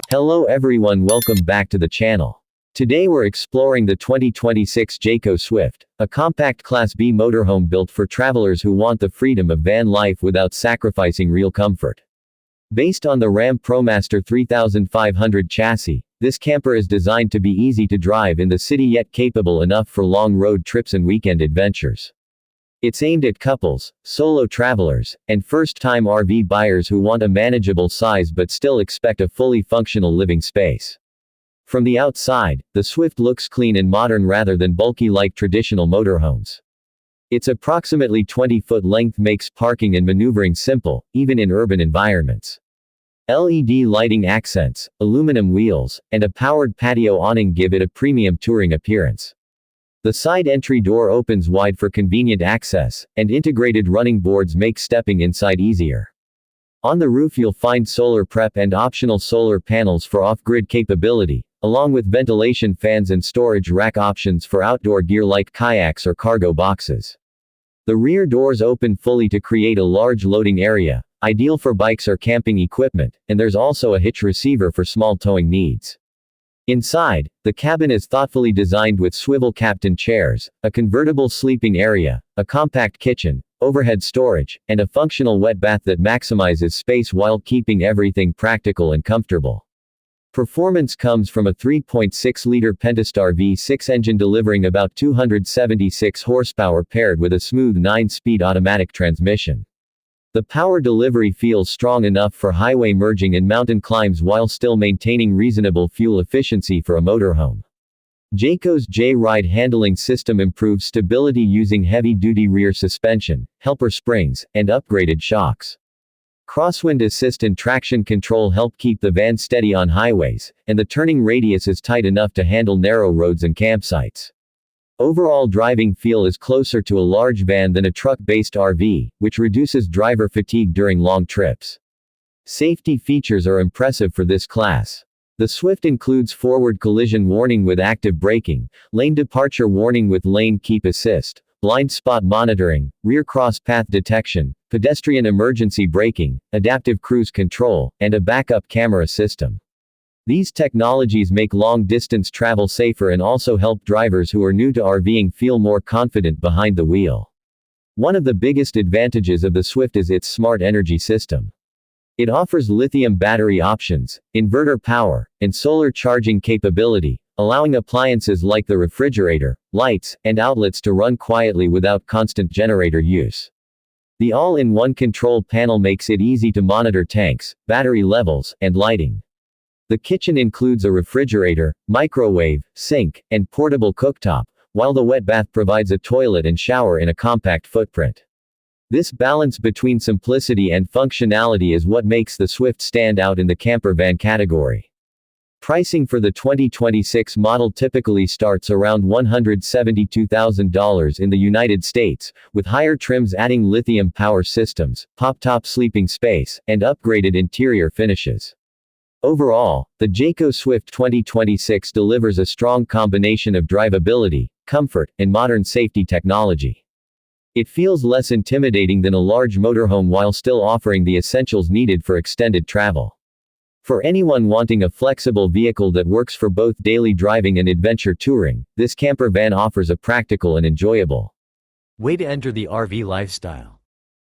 Hello everyone, welcome back to the channel. Today we're exploring the 2026 Jayco Swift, a compact Class B motorhome built for travelers who want the freedom of van life without sacrificing real comfort. Based on the RAM ProMaster 3500 chassis, this camper is designed to be easy to drive in the city yet capable enough for long road trips and weekend adventures. It's aimed at couples, solo travelers, and first-time RV buyers who want a manageable size but still expect a fully functional living space. From the outside, the Swift looks clean and modern rather than bulky like traditional motorhomes. Its approximately 20-foot length makes parking and maneuvering simple, even in urban environments. LED lighting accents, aluminum wheels, and a powered patio awning give it a premium touring appearance. The side entry door opens wide for convenient access, and integrated running boards make stepping inside easier. On the roof you'll find solar prep and optional solar panels for off-grid capability, along with ventilation fans and storage rack options for outdoor gear like kayaks or cargo boxes. The rear doors open fully to create a large loading area, ideal for bikes or camping equipment, and there's also a hitch receiver for small towing needs. Inside, the cabin is thoughtfully designed with swivel captain chairs, a convertible sleeping area, a compact kitchen, overhead storage, and a functional wet bath that maximizes space while keeping everything practical and comfortable. Performance comes from a 3.6-liter Pentastar V6 engine delivering about 276 horsepower paired with a smooth 9-speed automatic transmission. The power delivery feels strong enough for highway merging and mountain climbs while still maintaining reasonable fuel efficiency for a motorhome. Jayco's J-Ride handling system improves stability using heavy-duty rear suspension, helper springs, and upgraded shocks. Crosswind assist and traction control help keep the van steady on highways, and the turning radius is tight enough to handle narrow roads and campsites. Overall driving feel is closer to a large van than a truck-based RV, which reduces driver fatigue during long trips. Safety features are impressive for this class. The Swift includes forward collision warning with active braking, lane departure warning with lane keep assist, blind spot monitoring, rear cross path detection, pedestrian emergency braking, adaptive cruise control, and a backup camera system. These technologies make long-distance travel safer and also help drivers who are new to RVing feel more confident behind the wheel. One of the biggest advantages of the Swift is its smart energy system. It offers lithium battery options, inverter power, and solar charging capability, allowing appliances like the refrigerator, lights, and outlets to run quietly without constant generator use. The all-in-one control panel makes it easy to monitor tanks, battery levels, and lighting. The kitchen includes a refrigerator, microwave, sink, and portable cooktop, while the wet bath provides a toilet and shower in a compact footprint. This balance between simplicity and functionality is what makes the Swift stand out in the camper van category. Pricing for the 2026 model typically starts around $172,000 in the United States, with higher trims adding lithium power systems, pop-top sleeping space, and upgraded interior finishes. Overall, the Jayco Swift 2026 delivers a strong combination of drivability, comfort, and modern safety technology. It feels less intimidating than a large motorhome while still offering the essentials needed for extended travel. For anyone wanting a flexible vehicle that works for both daily driving and adventure touring, this camper van offers a practical and enjoyable way to enter the RV lifestyle.